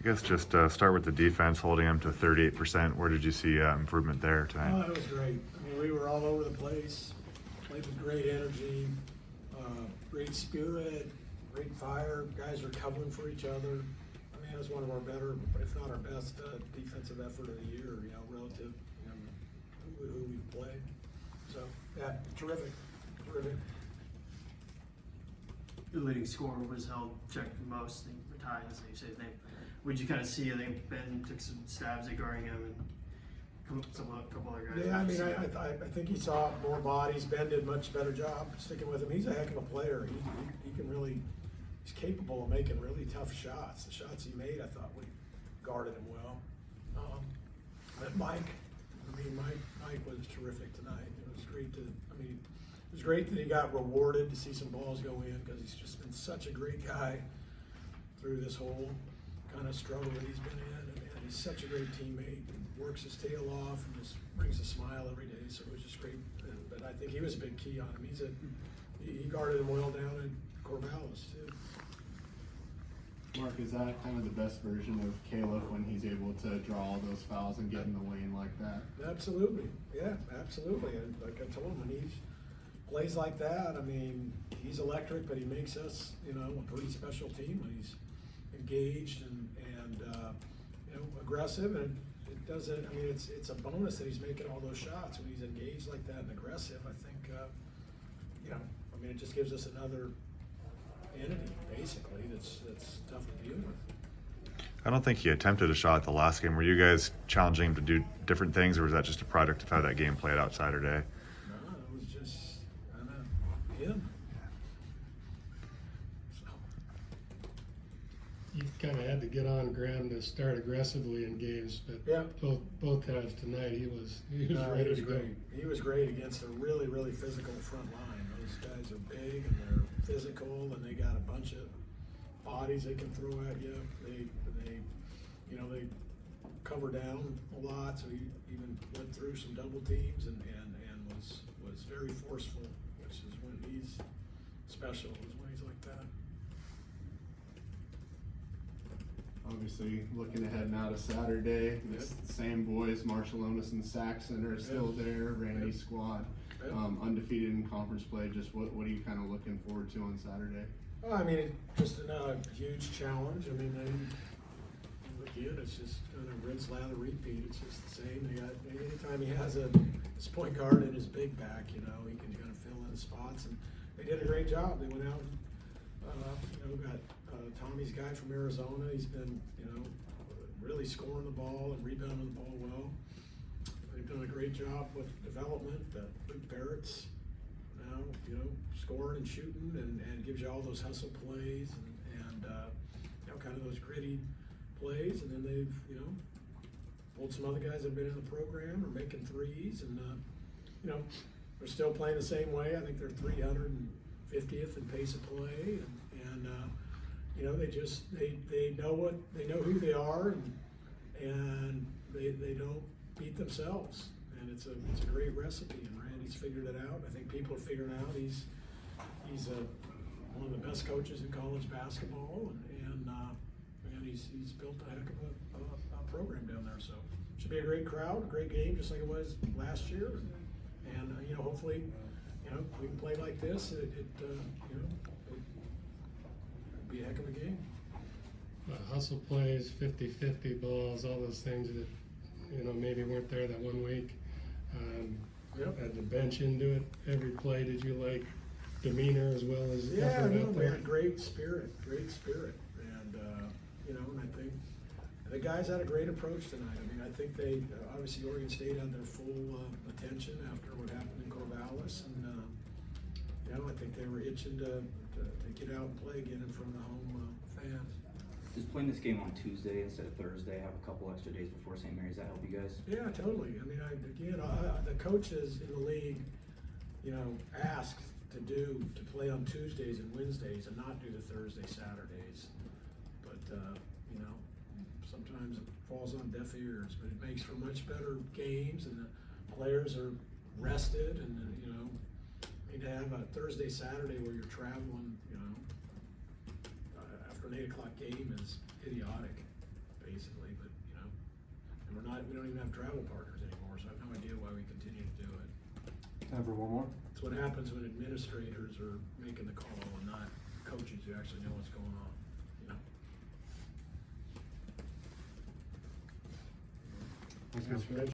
I guess just start with the defense, holding them to 38%. Where did you see improvement there tonight? Oh, it was great. I mean, we were all over the place, played with great energy, great spirit, great fire. Guys were covering for each other. I mean, it was one of our better, if not our best, defensive effort of the year, relative, who we've played. So, yeah, terrific. The leading scorer was held checked the most, the tie, as they say. Would you kind of see? I think Ben took some stabs at guarding him, and a couple other guys. Yeah, I mean, I think he saw more bodies. Ben did a much better job sticking with him. He's a heck of a player. He can really, he's capable of making really tough shots. The shots he made, I thought we guarded him well. But Mike was terrific tonight. It was great it was great that he got rewarded to see some balls go in, because he's just been such a great guy through this whole kind of struggle that he's been in, and he's such a great teammate and works his tail off and just brings a smile every day. So it was just great. But I think he was a big key on him. He guarded him well down in Corvallis too. Mark, is that kind of the best version of Caleb when he's able to draw all those fouls and get in the lane like that? Absolutely, yeah, absolutely. And like I told him, when he plays like that, I mean, he's electric, but he makes us, a pretty special team when he's engaged and aggressive. And it doesn't. I mean, it's a bonus that he's making all those shots when he's engaged like that and aggressive. I think, it just gives us another entity basically that's tough to deal with. I don't think he attempted a shot the last game. Were you guys challenging him to do different things, or was that just a product of how that game played out Saturday? No, it was just kind of him. So. You kind of had to get on Graham to start aggressively in games, but Yeah. both times tonight he was No, ready to go. great. He was great against a really, really physical front line. Those guys are big and they're physical, and they got a bunch of bodies they can throw at you. They cover down a lot, so he even went through some double teams and was very forceful, which is when he's special, is when he's like that. Obviously, looking ahead now to Saturday, the same boys, Marshallonis and Saxon, are still there. Randy's squad, undefeated in conference play. Just what are you kind of looking forward to on Saturday? Well, I mean, just another huge challenge. I mean, again, it's just kind of rinse, lather, repeat. It's just the same. Anytime he has his point guard and his big back, he can kind of fill in spots. And they did a great job. They went out and got Tommy's guy from Arizona. He's been really scoring the ball and rebounding the ball well. They've done a great job with development. Luke Barrett's now scoring and shooting and gives you all those hustle plays and kind of those gritty plays. And then they've pulled some other guys that have been in the program or making threes, and they're still playing the same way. I think they're 350th in pace of play, and they know who they are, and they don't beat themselves, and it's a great recipe, and Randy's figured it out. I think people are figuring out he's one of the best coaches in college basketball, and he's built a heck of a program down there. So it should be a great crowd, a great game, just like it was last year, and hopefully we can play like this. It'd be a heck of a game. Hustle plays, 50-50 balls, all those things that maybe weren't there that one week. Had the bench into it every play. Did you like demeanor as well as effort out we there? had great spirit, and and I think the guys had a great approach tonight. I mean, I think they obviously Oregon State had their full attention after what happened in Corvallis, and I think they were itching to get out and play again in front of the home fans. Does playing this game on Tuesday instead of Thursday, have a couple extra days before St. Mary's, that help you guys? Yeah, totally. I mean, the coaches in the league, asked to play on Tuesdays and Wednesdays and not do the Thursday, Saturdays. But sometimes it falls on deaf ears. But it makes for much better games, and the players are rested, and to have a Thursday, Saturday where you're traveling, after an 8 o'clock game is idiotic. we don't even have travel partners anymore, so I have no idea why we continue to do it. Time for one more? It's what happens when administrators are making the call and not coaches who actually know what's going on, you know? Sounds good.